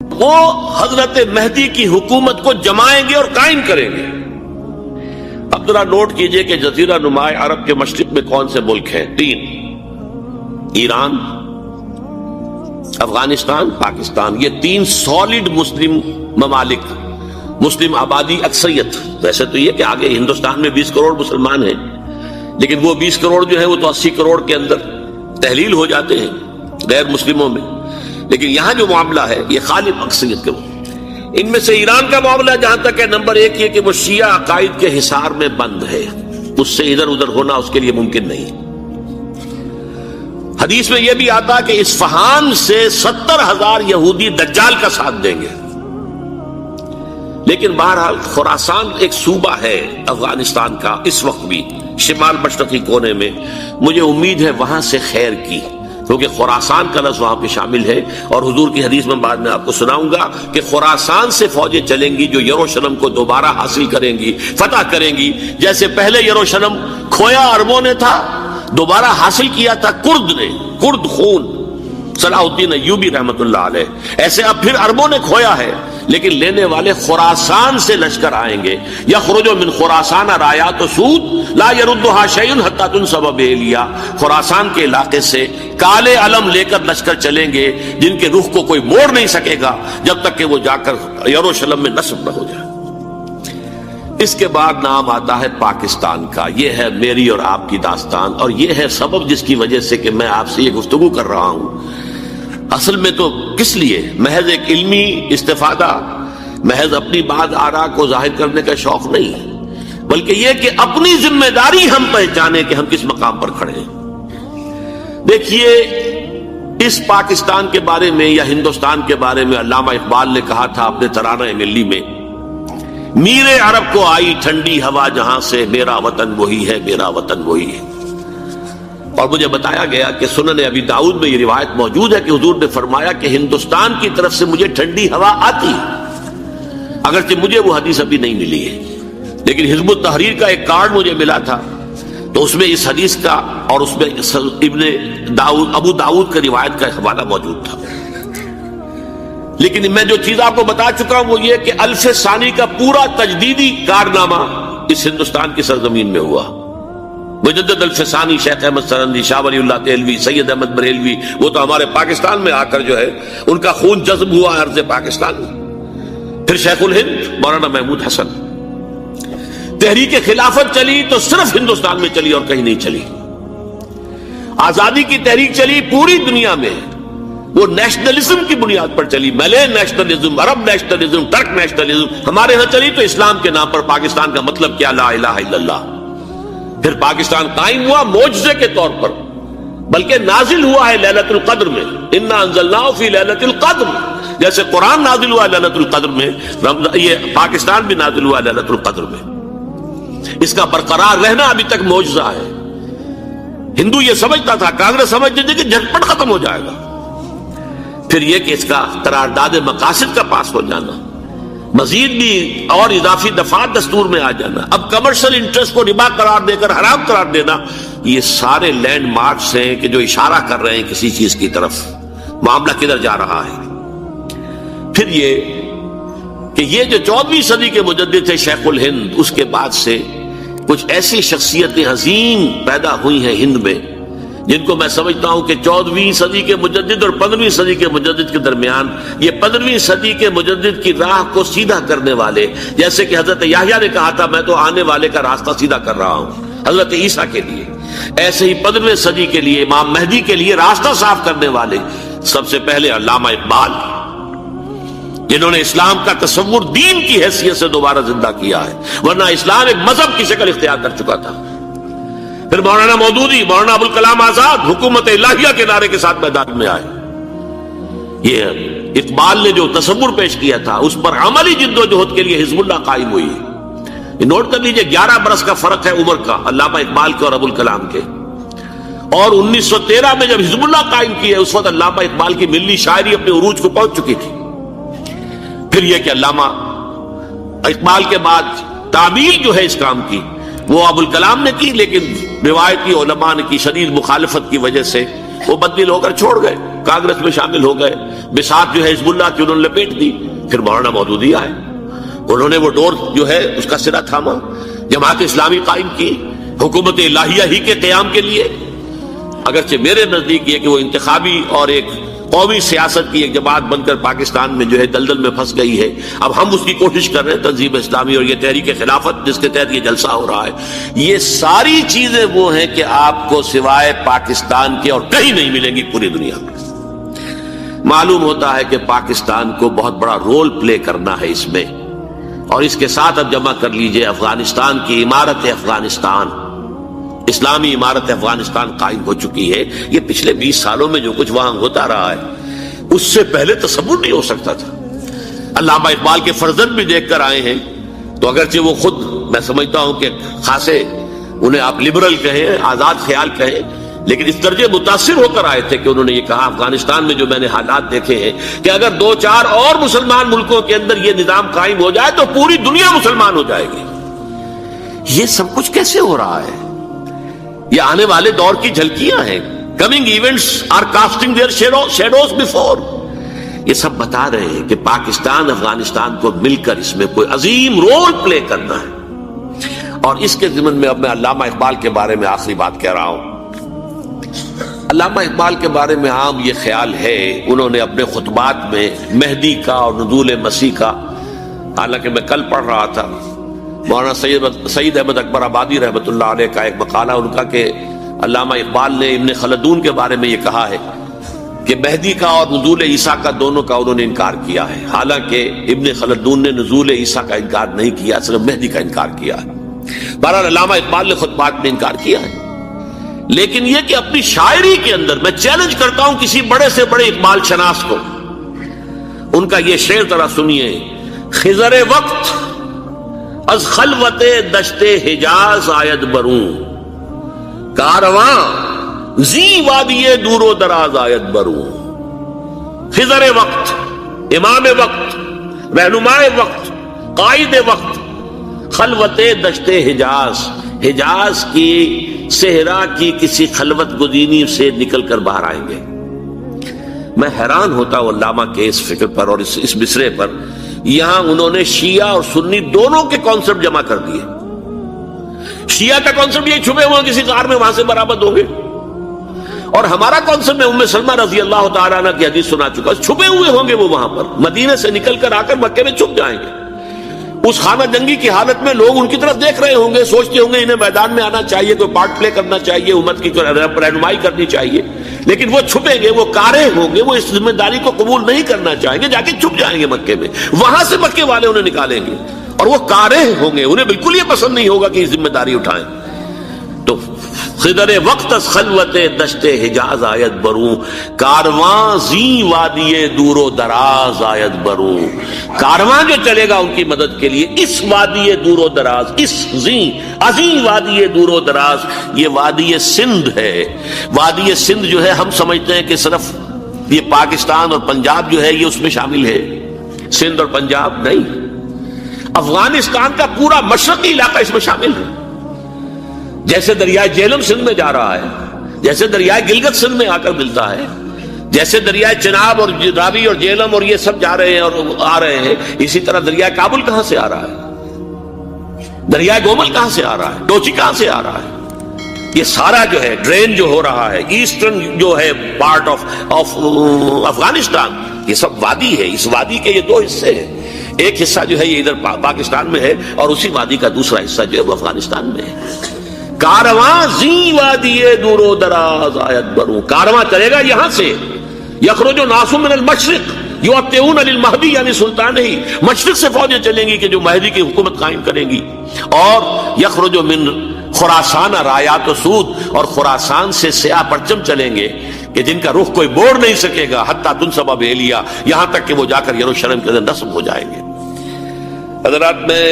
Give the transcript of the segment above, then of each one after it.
وہ حضرت مہدی کی حکومت کو جمائیں گے اور قائم کریں گے۔ اب ذرا نوٹ کیجئے کہ جزیرہ نماء عرب کے مشرق میں کون سے ملک ہیں؟ 3: ایران، افغانستان، پاکستان۔ یہ 3 سالڈ مسلم ممالک، مسلم آبادی اکثریت۔ ویسے تو یہ کہ آگے ہندوستان میں 20 کروڑ مسلمان ہیں، لیکن وہ 20 کروڑ جو ہے وہ تو 80 کروڑ کے اندر تحلیل ہو جاتے ہیں غیر مسلموں میں، لیکن یہاں جو معاملہ ہے یہ غالب اکثریت کے۔ ان میں سے ایران کا معاملہ جہاں تک ہے، نمبر 1 یہ کہ وہ شیعہ عقائد کے حصار میں بند ہے، اس سے ادھر ادھر ہونا اس کے لیے ممکن نہیں۔ حدیث میں یہ بھی آتا کہ اصفہان سے 70,000 یہودی دجال کا ساتھ دیں گے۔ لیکن بہرحال خراسان ایک صوبہ ہے افغانستان کا اس وقت بھی شمال مشرقی کونے میں، مجھے امید ہے وہاں سے خیر کی، کیونکہ خراسان کا لفظ وہاں پہ شامل ہے، اور حضور کی حدیث میں بعد میں آپ کو سناؤں گا کہ خراسان سے فوجیں چلیں گی جو یروشلم کو دوبارہ حاصل کریں گی، فتح کریں گی۔ جیسے پہلے یروشلم کھویا عربوں نے تھا، دوبارہ حاصل کیا تھا کرد نے، کرد خون صلاح الدین ایوبی رحمت اللہ علیہ، ایسے اب پھر عربوں نے کھویا ہے، لیکن لینے والے خراسان سے لشکر آئیں گے۔ یخرج من خراسان رایات سود لا یردها شیء حتی تنصب بإیلیا، خراسان کے علاقے سے کالے علم لے کر لشکر چلیں گے جن کے رخ کو کوئی موڑ نہیں سکے گا جب تک کہ وہ جا کر یروشلم میں نصب نہ ہو جائے۔ اس کے بعد نام آتا ہے پاکستان کا۔ یہ ہے میری اور آپ کی داستان، اور یہ ہے سبب جس کی وجہ سے کہ میں آپ سے یہ گفتگو کر رہا ہوں۔ اصل میں تو کس لیے؟ محض ایک علمی استفادہ، محض اپنی بات آراء کو ظاہر کرنے کا شوق نہیں، بلکہ یہ کہ اپنی ذمہ داری ہم پہچانے کہ ہم کس مقام پر کھڑے ہیں۔ دیکھیے، اس پاکستان کے بارے میں یا ہندوستان کے بارے میں علامہ اقبال نے کہا تھا اپنے ترانہ ملی میں، میرے عرب کو آئی ٹھنڈی ہوا جہاں سے، میرا وطن وہی ہے، میرا وطن وہی ہے۔ اور مجھے بتایا گیا کہ سنن ابی داؤد میں یہ روایت موجود ہے کہ حضور نے فرمایا کہ ہندوستان کی طرف سے مجھے ٹھنڈی ہوا آتی، اگرچہ مجھے وہ حدیث ابھی نہیں ملی ہے، لیکن حزب التحریر کا ایک کارڈ مجھے ملا تھا، تو اس میں اس حدیث کا اور اس میں ابو داؤد کا روایت کا حوالہ موجود تھا۔ لیکن میں جو چیز آپ کو بتا چکا ہوں وہ یہ کہ الف ثانی کا پورا تجدیدی کارنامہ اس ہندوستان کی سرزمین میں ہوا۔ مجدد الف ثانی شیخ احمد سرندی، شاہ ولی اللہ دہلوی، سید احمد بریلوی، وہ تو ہمارے پاکستان میں آ کر جو ہے ان کا خون جذب ہوا ارض پاکستان میں۔ پھر شیخ الہند مولانا محمود حسن۔ تحریک خلافت چلی تو صرف ہندوستان میں چلی اور کہیں نہیں چلی۔ آزادی کی تحریک چلی پوری دنیا میں، وہ نیشنلزم کی بنیاد پر چلی، ملے نیشنلزم، عرب نیشنلزم، ترک نیشنلزم۔ ہمارے ہاں چلی تو اسلام کے نام پر پاکستان کا مطلب کیا؟ لا الہ الا اللہ۔ پھر پاکستان قائم ہوا معجزے کے طور پر، بلکہ نازل ہوا ہے لیلۃ القدر میں، انا انزلناہ فی لیلۃ القدر، جیسے قرآن نازل ہوا لیلۃ القدر میں، یہ پاکستان بھی نازل ہوا لیلۃ القدر میں۔ اس کا برقرار رہنا ابھی تک معجزہ ہے۔ ہندو یہ سمجھتا تھا، کانگریس سمجھتی تھی کہ جھٹپٹ ختم ہو جائے گا۔ پھر یہ کہ اس کا قرارداد مقاصد کا پاس ہو جانا، مزید بھی اور اضافی دفعات دستور میں آ جانا، اب کمرشل انٹرسٹ کو ربا قرار دے کر حرام قرار دینا، یہ سارے لینڈ مارکس ہیں کہ جو اشارہ کر رہے ہیں کسی چیز کی طرف، معاملہ کدھر جا رہا ہے۔ پھر یہ کہ یہ جو 14ویں صدی کے مجدد تھے شیخ الہند، اس کے بعد سے کچھ ایسی شخصیتیں عظیم پیدا ہوئی ہیں ہند میں، جن کو میں سمجھتا ہوں کہ 14ویں صدی کے مجدد اور 15ویں صدی کے مجدد کے درمیان، یہ 15ویں صدی کے مجدد کی راہ کو سیدھا کرنے والے، جیسے کہ حضرت یحییٰ نے کہا تھا میں تو آنے والے کا راستہ سیدھا کر رہا ہوں حضرت عیسیٰ کے لیے، ایسے ہی 15ویں صدی کے لیے امام مہدی کے لیے راستہ صاف کرنے والے سب سے پہلے علامہ اقبال، جنہوں نے اسلام کا تصور دین کی حیثیت سے دوبارہ زندہ کیا ہے، ورنہ اسلام ایک مذہب کی شکل اختیار کر چکا تھا۔ پھر مولانا مودودی، مولانا ابوالکلام آزاد حکومت الہیہ کے نعرے کے ساتھ میدان میں آئے۔ یہ اقبال نے جو تصور پیش کیا تھا اس پر عملی جد و جہد کے لیے حزب اللہ قائم ہوئی۔ نوٹ کر لیجئے 11 برس کا فرق ہے عمر کا علامہ اقبال کے اور ابوالکلام کے، اور 1913 میں جب حزب اللہ قائم کی ہے اس وقت علامہ اقبال کی ملی شاعری اپنے عروج کو پہنچ چکی تھی۔ پھر یہ کہ علامہ اقبال کے بعد تعمیل جو ہے اس کام کی وہ ابوالکلام نے کی، لیکن روایتی علماء نے کی شدید مخالفت کی وجہ سے وہ بددل ہو کر چھوڑ گئے۔ کانگریس میں شامل ہو گئے، بساط جو ہے حزب اللہ کی انہوں نے لپیٹ دی، پھر مولانا مودودی آئے، انہوں نے وہ ڈور جو ہے اس کا سرا تھاما، جماعت اسلامی قائم کی حکومت الہیہ ہی کے قیام کے لیے۔ اگرچہ میرے نزدیک یہ کہ وہ انتخابی اور ایک قومی سیاست کی ایک جماعت بن کر پاکستان میں جو ہے دلدل میں پھنس گئی ہے، اب ہم اس کی کوشش کر رہے ہیں، تنظیم اسلامی اور یہ تحریک خلافت جس کے تحت یہ جلسہ ہو رہا ہے، یہ ساری چیزیں وہ ہیں کہ آپ کو سوائے پاکستان کے اور کہیں نہیں ملیں گی پوری دنیا میں۔ معلوم ہوتا ہے کہ پاکستان کو بہت بڑا رول پلے کرنا ہے اس میں، اور اس کے ساتھ اب جمع کر لیجئے افغانستان کی عمارت افغانستان، اسلامی عمارت افغانستان قائم ہو چکی ہے۔ یہ پچھلے 20 سالوں میں جو کچھ وہاں ہوتا رہا ہے اس سے پہلے تصور نہیں ہو سکتا تھا۔ علامہ اقبال کے فرزند بھی دیکھ کر آئے ہیں، تو اگرچہ وہ خود میں سمجھتا ہوں کہ خاصے انہیں آپ لبرل کہیں، آزاد خیال کہیں، لیکن اس درجے متاثر ہو کر آئے تھے کہ انہوں نے یہ کہا افغانستان میں جو میں نے حالات دیکھے ہیں کہ اگر 2-4 اور مسلمان ملکوں کے اندر یہ نظام قائم ہو جائے تو پوری دنیا مسلمان ہو جائے گی۔ یہ سب کچھ کیسے ہو رہا ہے؟ یہ آنے والے دور کی جھلکیاں ہیں۔ Coming events are casting their shadows before. یہ سب بتا رہے ہیں کہ پاکستان افغانستان کو مل کر اس میں کوئی عظیم رول پلے کرنا ہے، اور اس کے ضمن میں اب میں علامہ اقبال کے بارے میں آخری بات کہہ رہا ہوں۔ علامہ اقبال کے بارے میں عام یہ خیال ہے، انہوں نے اپنے خطبات میں مہدی کا اور نزول مسیح کا، حالانکہ میں کل پڑھ رہا تھا مولانا سید احمد اکبر آبادی رحمۃ اللہ علیہ کا ایک مقالہ ان کا کہ علامہ اقبال نے ابن خلدون کے بارے میں یہ کہا ہے کہ مہدی کا اور نزول عیسیٰ کا دونوں کا انہوں نے انکار کیا ہے، حالانکہ ابن خلدون نے نزول عیسیٰ کا انکار نہیں کیا، صرف مہدی کا انکار کیا ہے۔ بہرحال علامہ اقبال نے خطبات میں انکار کیا ہے، لیکن یہ کہ اپنی شاعری کے اندر میں چیلنج کرتا ہوں کسی بڑے سے بڑے اقبال شناس کو، ان کا یہ شعر ذرا سنیے: خضر وقت از خلوت دشت حجاز آید بروں، کارواں زی وادی دور و دراز آید بروں۔ خضر وقت، امام وقت، رہنمائے وقت، قائد وقت، خلوت دشت حجاز، حجاز کی صحرا کی کسی خلوت گزینی سے نکل کر باہر آئیں گے۔ میں حیران ہوتا ہوں علامہ کے اس فکر پر اور اس مصرے پر۔ یہاں انہوں نے شیعہ اور سنی دونوں کے کانسیپٹ جمع کر دیے۔ شیعہ کا کانسیپٹ یہ چھپے ہوئے کسی غار میں وہاں سے برآمد ہوں گے، اور ہمارا کانسیپٹ میں ام سلمہ رضی اللہ تعالیٰ عنہ کی حدیث سنا چکا، چھپے ہوئے ہوں گے وہ وہاں پر، مدینے سے نکل کر آ کر مکے میں چھپ جائیں گے۔ اس خانہ جنگی کی حالت میں لوگ ان کی طرف دیکھ رہے ہوں گے، سوچتے ہوں گے انہیں میدان میں آنا چاہیے، کوئی پارٹ پلے کرنا چاہیے، امت کی رہنمائی کرنی چاہیے، لیکن وہ چھپیں گے، وہ کارے ہوں گے، وہ اس ذمہ داری کو قبول نہیں کرنا چاہیں گے، جا کے چھپ جائیں گے مکے میں، وہاں سے مکے والے انہیں نکالیں گے، اور وہ کارے ہوں گے، انہیں بالکل یہ پسند نہیں ہوگا کہ یہ ذمہ داری اٹھائیں۔ تو خضر وقت از خلوت دشت حجاز آیت بروں، کارواں زی وادی دور و دراز آیت بروں۔ کارواں جو چلے گا ان کی مدد کے لیے اس وادی دور و دراز، اس زی عظیم وادی دور و دراز، یہ وادی سندھ ہے۔ وادی سندھ جو ہے ہم سمجھتے ہیں کہ صرف یہ پاکستان اور پنجاب جو ہے یہ اس میں شامل ہے، سندھ اور پنجاب نہیں، افغانستان کا پورا مشرقی علاقہ اس میں شامل ہے۔ جیسے دریائے جہلم سندھ میں جا رہا ہے، جیسے دریائے گلگت سندھ میں آ کر ملتا ہے، جیسے دریائے چناب اور راوی اور جہلم اور یہ سب جا رہے ہیں اور آ رہے ہیں، اسی طرح دریائے کابل کہاں سے آ رہا ہے، دریائے گومل کہاں سے آ رہا ہے، ڈوچی کہاں سے آ رہا ہے، یہ سارا جو ہے ڈرین جو ہو رہا ہے ایسٹرن جو ہے پارٹ آف افغانستان، یہ سب وادی ہے۔ اس وادی کے یہ دو حصے ہیں، ایک حصہ جو ہے یہ ادھر پاکستان میں ہے اور اسی وادی کا دوسرا حصہ جو ہے وہ افغانستان میں ہے۔ کارواں زی وادی دور و دراز آیت بروں، کارواں چلے گا یہاں سے، یخرج ناس من المشرق یؤتون للمہدی، یعنی سلطان ہی مشرق سے فوجیں چلیں گی کہ جو مہدی کی حکومت قائم کریں گی، اور یخرج من خراسان رایات و سود، اور خراسان سے سیاہ پرچم چلیں گے کہ جن کا رخ کوئی موڑ نہیں سکے گا، حتیٰ تنصب بیلیا، یہاں تک کہ وہ جا کر یروشلم کے اندر نصب ہو جائیں گے۔ حضرات، میں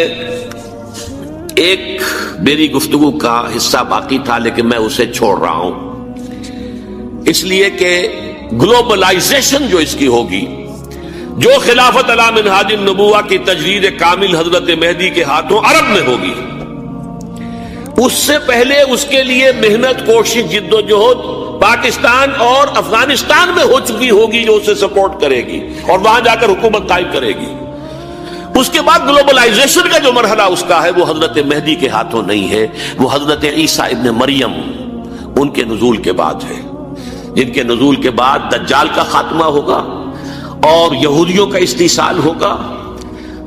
ایک میری گفتگو کا حصہ باقی تھا لیکن میں اسے چھوڑ رہا ہوں، اس لیے کہ گلوبلائزیشن جو اس کی ہوگی، جو خلافت علی منہاج النبوہ کی تجدید کامل حضرت مہدی کے ہاتھوں عرب میں ہوگی، اس سے پہلے اس کے لیے محنت، کوشش، جد و جہد پاکستان اور افغانستان میں ہو چکی ہوگی جو اسے سپورٹ کرے گی اور وہاں جا کر حکومت قائم کرے گی. اس کے بعد گلوبلائزیشن کا جو مرحلہ اس کا ہے وہ حضرت مہدی کے ہاتھوں نہیں ہے, وہ حضرت عیسیٰ ابن مریم ان کے نزول کے بعد ہے, جن کے نزول کے بعد دجال کا خاتمہ ہوگا اور یہودیوں کا استحصال ہوگا.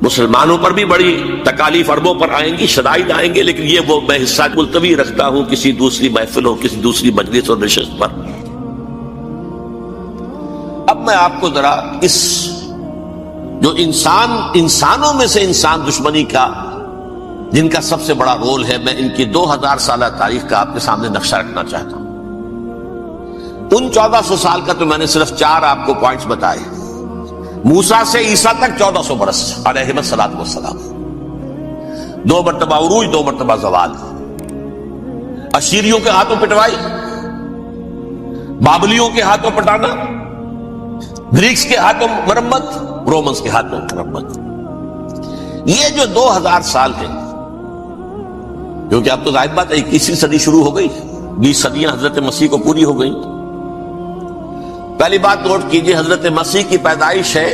مسلمانوں پر بھی بڑی تکالیف اربوں پر آئیں گی, شدائد آئیں گے, لیکن یہ وہ میں حصہ ملتوی رکھتا ہوں کسی دوسری محفل ہو, کسی دوسری مجلس اور نشست پر. اب میں آپ کو ذرا اس جو انسانوں میں سے انسان دشمنی کا جن کا سب سے بڑا رول ہے, میں ان کی 2000 سالہ تاریخ کا آپ کے سامنے نقشہ رکھنا چاہتا ہوں. ان 1400 سال کا تو میں نے صرف 4 آپ کو پوائنٹس بتائے. موسیٰ سے عیسیٰ تک 1400 برس علیہ الصلوۃ والسلام, 2 مرتبہ عروج, 2 مرتبہ زوال, اشیریوں کے ہاتھوں پٹوائی, بابلیوں کے ہاتھوں پٹانا, گریکس کے ہاتھوں مرمت, رومنس کے ہاتھوں مرمت. یہ جو 2000 سال ہیں, کیونکہ اب تو ظاہر بات ہے 21ویں صدی شروع ہو گئی, 20 صدیاں حضرت مسیح کو پوری ہو گئی. پہلی بات نوٹ کیجئے, حضرت مسیح کی پیدائش ہے